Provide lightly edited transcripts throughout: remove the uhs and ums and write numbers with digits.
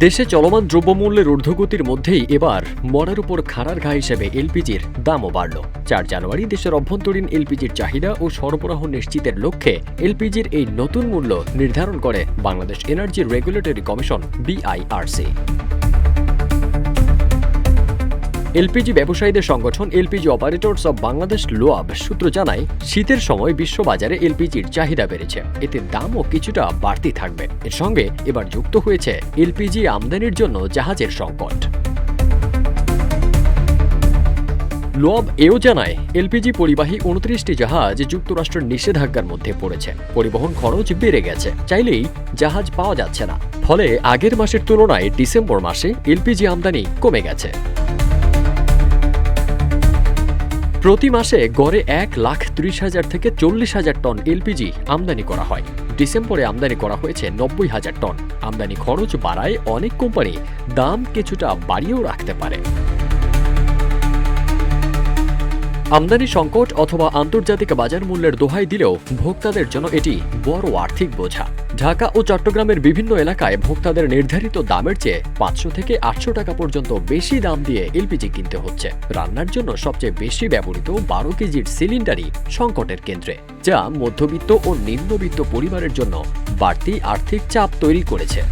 দেশে চলমান দ্রব্যমূল্যের ঊর্ধ্বগতির মধ্যেই এবার মরার উপর খাড়ার ঘা হিসেবে এলপিজির দামও বাড়ল। ৪ জানুয়ারি দেশের অভ্যন্তরীণ এলপিজির চাহিদা ও সরবরাহ নিশ্চিতের লক্ষ্যে এলপিজির এই নতুন মূল্য নির্ধারণ করে Bangladesh energy regulatory commission বিআইআরসি। LPG ব্যবসায়ীদের সংগঠন এলপিজি অপারেটরস অব বাংলাদেশ লোয়াব সূত্র জানায়, শীতের সময় বিশ্ববাজারে এলপিজির চাহিদা বেড়েছে, এতে দামও কিছুটা বাড়তি থাকবে। এর সঙ্গে এবার যুক্ত হয়েছে এলপিজি আমদানির জন্য জাহাজের সংকট। লোয়াব এও জানায়, এলপিজি পরিবাহী ২৯টি জাহাজ যুক্তরাষ্ট্রের নিষেধাজ্ঞার মধ্যে পড়েছে। পরিবহন খরচ বেড়ে গেছে, চাইলেই জাহাজ পাওয়া যাচ্ছে না। ফলে আগের মাসের তুলনায় ডিসেম্বর মাসে এলপিজি আমদানি কমে গেছে। প্রতি মাসে গড়ে ১,৩০,০০০ থেকে ৪০,০০০ টন এলপিজি আমদানি করা হয়। ডিসেম্বরে আমদানি করা হয়েছে ৯০,০০০ টন। আমদানি খরচ বাড়ায় অনেক কোম্পানি দাম কিছুটা বাড়িয়েও রাখতে পারে। আমদানি সংকট অথবা আন্তর্জাতিক বাজার মূল্যের দোহাই দিলেও ভোক্তাদের জন্য এটি বড় আর্থিক বোঝা। ঢাকা ও চট্টগ্রামের বিভিন্ন এলাকায় ভোক্তাদের নির্ধারিত দামের চেয়ে ৫০০ থেকে ৮০০ টাকা পর্যন্ত বেশি দাম দিয়ে এলপিজি কিনতে হচ্ছে। রান্নার জন্য সবচেয়ে বেশি ব্যবহৃত ১২ কেজির সিলিন্ডারই সংকটের কেন্দ্রে, যা মধ্যবিত্ত ও নিম্নবিত্ত পরিবারের জন্য বাড়তি আর্থিক চাপ তৈরি করেছে।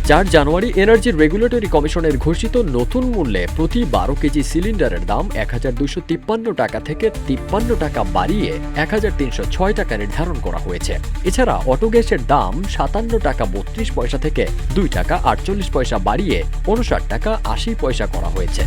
৪ জানুয়ারি এনার্জি রেগুলেটরি কমিশনের ঘোষিত নতুন মূল্যে প্রতি ১২ কেজি সিলিন্ডারের দাম ১,২৫৩ টাকা থেকে ৫৩ টাকা বাড়িয়ে ১,৩০৬ টাকা নির্ধারণ করা হয়েছে। এছাড়া অটো গ্যাসের দাম ৫৭ টাকা ৩২ পয়সা থেকে ২ টাকা ৪৮ পয়সা বাড়িয়ে ৫৯ টাকা ৮০ পয়সা করা হয়েছে।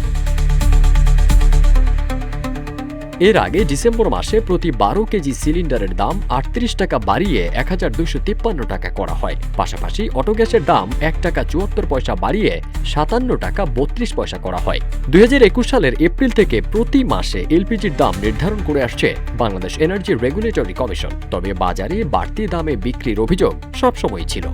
এর আগে ডিসেম্বর মাসে প্রতি ১২ কেজি সিলিন্ডারের দাম ৩৮ টাকা বাড়িয়ে ১,২৫৩ টাকা করা হয়। পাশাপাশি অটো গ্যাসের দাম ১ টাকা ৭৪ পয়সা বাড়িয়ে ৫৭ টাকা ৩২ পয়সা করা হয়। ২০২১ সালের এপ্রিল থেকে প্রতি মাসে এলপিজির দাম নির্ধারণ করে আসছে বাংলাদেশ এনার্জি রেগুলেটরি কমিশন। তবে বাজারে বাড়তি দামে বিক্রির অভিযোগ সবসময়ই ছিল।